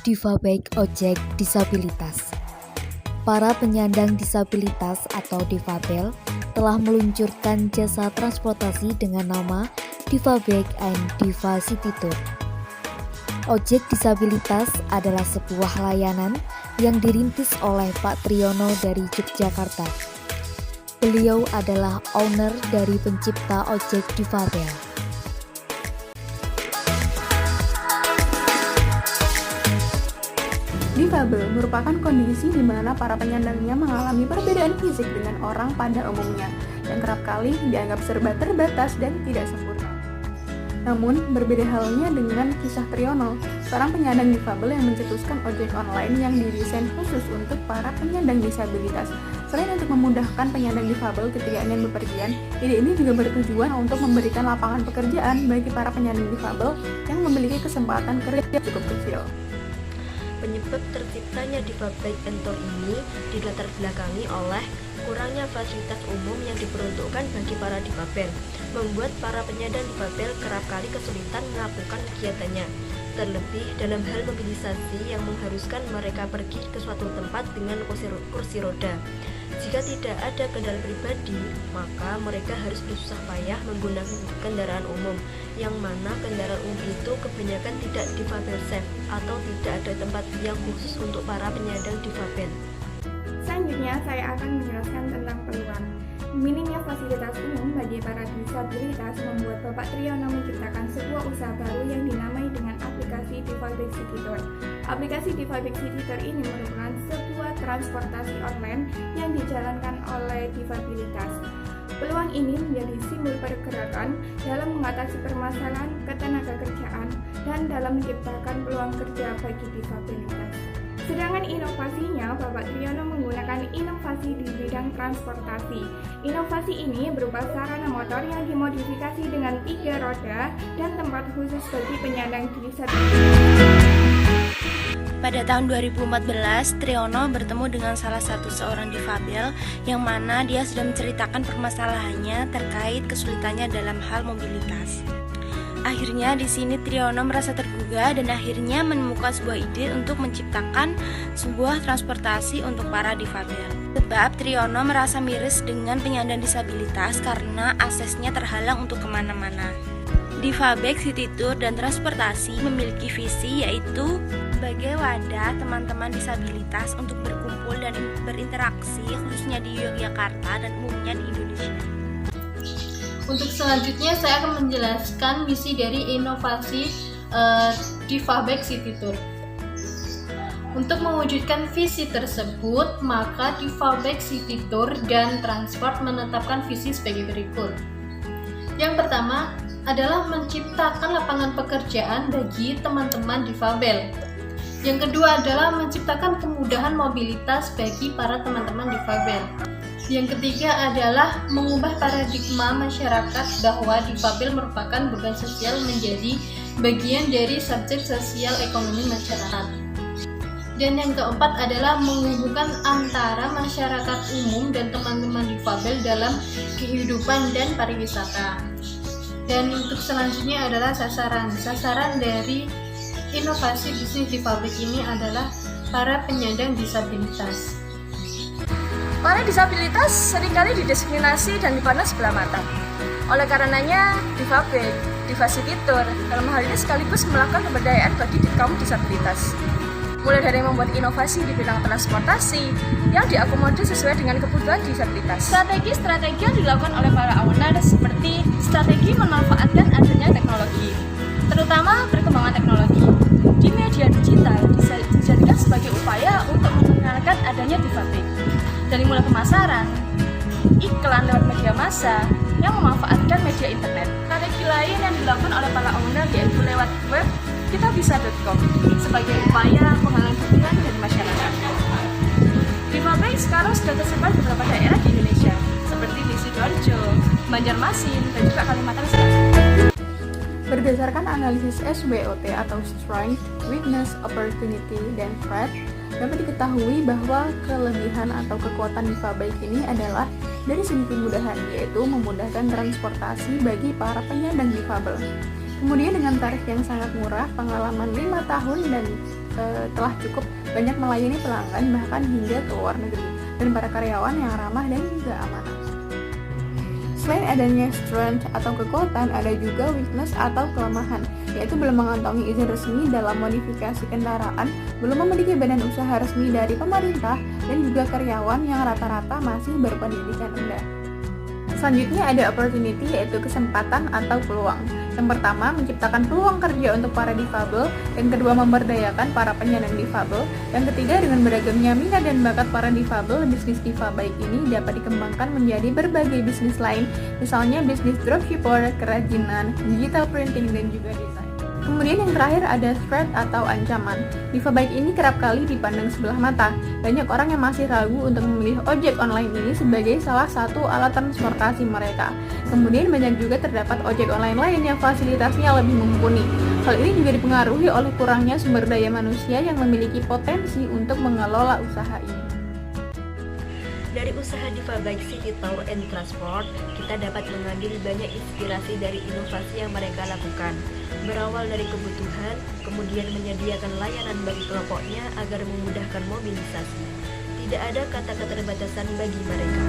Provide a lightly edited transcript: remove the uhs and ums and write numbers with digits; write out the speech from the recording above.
Difabek Ojek Disabilitas. Para penyandang disabilitas atau difabel telah meluncurkan jasa transportasi dengan nama Difabek and Diva City Tour. Ojek Disabilitas adalah sebuah layanan yang dirintis oleh Pak Triyono dari Yogyakarta. Beliau adalah owner dari pencipta ojek difabel. Difabel merupakan kondisi di mana para penyandangnya mengalami perbedaan fisik dengan orang pada umumnya yang kerap kali dianggap serba terbatas dan tidak sempurna. Namun, berbeda halnya dengan kisah Triyono, seorang penyandang difabel yang mencetuskan ojek online yang didesain khusus untuk para penyandang disabilitas. Selain untuk memudahkan penyandang difabel ketika ingin bepergian, ide ini juga bertujuan untuk memberikan lapangan pekerjaan bagi para penyandang difabel yang memiliki kesempatan kerja cukup kecil. Penyebab terciptanya Difabek and Tour ini dilatar belakangi oleh kurangnya fasilitas umum yang diperuntukkan bagi para difabel, membuat para penyandang difabel kerap kali kesulitan melakukan kegiatannya. Terlebih dalam hal mobilisasi yang mengharuskan mereka pergi ke suatu tempat dengan kursi roda. Jika tidak ada kendaraan pribadi, maka mereka harus bersusah payah menggunakan kendaraan umum, yang mana kendaraan umum itu kebanyakan tidak difabel safe atau tidak ada tempat yang khusus untuk para penyandang difabel. Selanjutnya, saya akan menjelaskan tentang peluang. Minimnya fasilitas umum bagi para disabilitas membuat Bapak Triyono menciptakan sebuah usaha baru yang dinamai dengan aplikasi Difabek City Tour. Aplikasi Difabek City Tour ini merupakan sebuah transportasi online yang dijalankan oleh difabilitas. Peluang ini menjadi simbol pergerakan dalam mengatasi permasalahan ketenagakerjaan dan dalam menciptakan peluang kerja bagi difabilitas. Sedangkan inovasinya, Bapak Triyono menggunakan inovasi di bidang transportasi. Inovasi ini berupa sarana motor yang dimodifikasi dengan 3 roda dan tempat khusus bagi penyandang disabilitas. Pada tahun 2014, Triyono bertemu dengan salah satu seorang difabel yang mana dia sudah menceritakan permasalahannya terkait kesulitannya dalam hal mobilitas. Akhirnya di sini Triyono merasa tergugah dan akhirnya menemukan sebuah ide untuk menciptakan sebuah transportasi untuk para difabel. Sebab Triyono merasa miris dengan penyandang disabilitas karena aksesnya terhalang untuk kemana-mana. Difabek City Tour dan transportasi memiliki visi yaitu sebagai wadah teman-teman disabilitas untuk berkumpul dan berinteraksi khususnya di Yogyakarta dan umumnya di Indonesia. Untuk selanjutnya saya akan menjelaskan misi dari inovasi Difabek City Tour. Untuk mewujudkan visi tersebut, maka Difabek City Tour dan Transport menetapkan visi sebagai berikut. Yang pertama adalah menciptakan lapangan pekerjaan bagi teman-teman difabel. Yang kedua adalah menciptakan kemudahan mobilitas bagi para teman-teman difabel. Yang ketiga adalah mengubah paradigma masyarakat bahwa difabel merupakan beban sosial menjadi bagian dari subjek sosial ekonomi masyarakat. Dan yang keempat adalah menghubungkan antara masyarakat umum dan teman-teman difabel dalam kehidupan dan pariwisata. Dan untuk selanjutnya adalah sasaran. Sasaran dari inovasi bisnis Difabek ini adalah para penyandang disabilitas. Para disabilitas seringkali didiskriminasi dan dipandang sebelah mata. Oleh karenanya, Difabek, Diva City Tour dalam hal ini sekaligus melakukan pemberdayaan bagi kaum disabilitas. Mulai dari membuat inovasi di bidang transportasi yang diakomodir sesuai dengan kebutuhan disabilitas. Strategi-strategi yang dilakukan oleh para owner seperti strategi memanfaatkan adanya teknologi, terutama perkembangan teknologi di media digital dijadikan sebagai upaya untuk mengenalkan adanya Difabek. Dari mulai pemasaran, iklan lewat media massa yang memanfaatkan media internet. Strategi lain yang dilakukan oleh para owner yaitu lewat web kitabisa.com sebagai upaya penggalangan dukungan dari masyarakat. Difabek sekarang sudah tersebar di beberapa daerah di Indonesia seperti di Sidoarjo, Banjarmasin, dan juga Kalimantan Selatan. Berdasarkan analisis SWOT atau Strength, Weakness, Opportunity, dan Threat, dapat diketahui bahwa kelebihan atau kekuatan Difabek ini adalah dari segi kemudahan, yaitu memudahkan transportasi bagi para penyandang difabel. Kemudian dengan tarif yang sangat murah, pengalaman 5 tahun dan telah cukup banyak melayani pelanggan bahkan hingga ke luar negeri, dan para karyawan yang ramah dan juga amanah. Selain adanya strength atau kekuatan, ada juga weakness atau kelemahan, yaitu belum mengantongi izin resmi dalam modifikasi kendaraan, belum memiliki badan usaha resmi dari pemerintah, dan juga karyawan yang rata-rata masih berpendidikan rendah. Selanjutnya ada opportunity, yaitu kesempatan atau peluang. Yang pertama, menciptakan peluang kerja untuk para difabel. Yang kedua, memberdayakan para penyandang difabel. Yang ketiga, dengan beragamnya minat dan bakat para difabel, bisnis Difabaik ini dapat dikembangkan menjadi berbagai bisnis lain, misalnya bisnis dropshipper, kerajinan, digital printing, dan juga desain. Kemudian yang terakhir ada threat atau ancaman. Difabaik ini kerap kali dipandang sebelah mata. Banyak orang yang masih ragu untuk memilih ojek online ini sebagai salah satu alat transportasi mereka. Kemudian banyak juga terdapat ojek online lain yang fasilitasnya lebih mumpuni. Hal ini juga dipengaruhi oleh kurangnya sumber daya manusia yang memiliki potensi untuk mengelola usaha ini. Dari usaha Difabaik City Tour and Transport, kita dapat mengambil banyak inspirasi dari inovasi yang mereka lakukan. Berawal dari kebutuhan, kemudian menyediakan layanan bagi kelompoknya agar memudahkan mobilisasi. Tidak ada kata keterbatasan bagi mereka.